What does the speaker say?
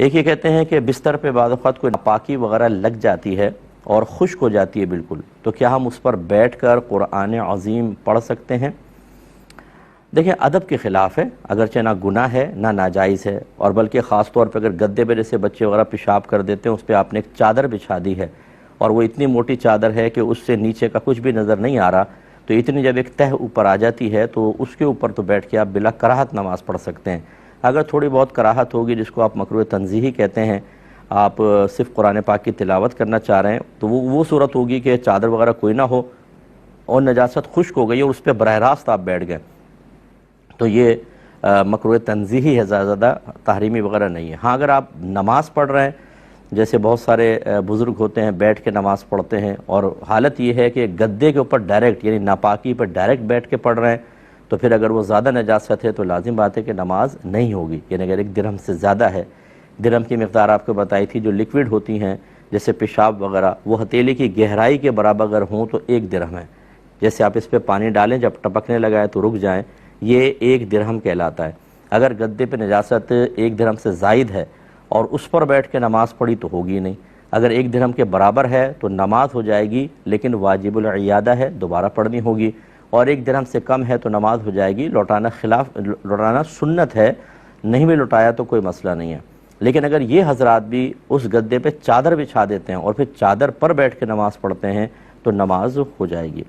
ایک یہ کہتے ہیں کہ بستر پہ بعض اوقات کوئی ناپاکی وغیرہ لگ جاتی ہے اور خشک ہو جاتی ہے بالکل، تو کیا ہم اس پر بیٹھ کر قرآن عظیم پڑھ سکتے ہیں؟ دیکھیں، ادب کے خلاف ہے، اگرچہ نہ گناہ ہے نہ ناجائز ہے، اور بلکہ خاص طور پہ اگر گدے پہ جیسے بچے وغیرہ پیشاب کر دیتے ہیں اس پہ آپ نے ایک چادر بچھا دی ہے اور وہ اتنی موٹی چادر ہے کہ اس سے نیچے کا کچھ بھی نظر نہیں آ رہا، تو اتنی جب ایک تہہ اوپر آ جاتی ہے تو اس کے اوپر تو بیٹھ کے آپ بلا کراہت نماز پڑھ سکتے ہیں۔ اگر تھوڑی بہت کراہت ہوگی، جس کو آپ مکروہ تنزیہی کہتے ہیں، آپ صرف قرآن پاک کی تلاوت کرنا چاہ رہے ہیں، تو وہ صورت ہوگی کہ چادر وغیرہ کوئی نہ ہو اور نجاست خشک ہو گئی اور اس پہ براہ راست آپ بیٹھ گئے، تو یہ مکروہ تنزیہی ہے، زیادہ تحریمی وغیرہ نہیں ہے۔ ہاں، اگر آپ نماز پڑھ رہے ہیں، جیسے بہت سارے بزرگ ہوتے ہیں بیٹھ کے نماز پڑھتے ہیں، اور حالت یہ ہے کہ گدے کے اوپر ڈائریکٹ یعنی ناپاکی پر ڈائریکٹ بیٹھ کے پڑھ رہے ہیں، تو پھر اگر وہ زیادہ نجاست ہے تو لازم بات ہے کہ نماز نہیں ہوگی، یعنی اگر 1 درہم سے زیادہ ہے۔ درہم کی مقدار آپ کو بتائی تھی، جو لیکوڈ ہوتی ہیں جیسے پیشاب وغیرہ، وہ ہتھیلی کی گہرائی کے برابر اگر ہوں تو 1 درہم ہے۔ جیسے آپ اس پہ پانی ڈالیں، جب ٹپکنے لگائے تو رک جائیں، یہ 1 درہم کہلاتا ہے۔ اگر گدے پہ نجاست 1 درہم سے زائد ہے اور اس پر بیٹھ کے نماز پڑھی تو ہوگی نہیں۔ اگر 1 درہم کے برابر ہے تو نماز ہو جائے گی، لیکن واجب العیادہ ہے، دوبارہ پڑھنی ہوگی، اور 1 درہم سے کم ہے تو نماز ہو جائے گی، لوٹانا سنت ہے، نہیں بھی لوٹایا تو کوئی مسئلہ نہیں ہے۔ لیکن اگر یہ حضرات بھی اس گدے پہ چادر بچھا دیتے ہیں اور پھر چادر پر بیٹھ کے نماز پڑھتے ہیں تو نماز ہو جائے گی۔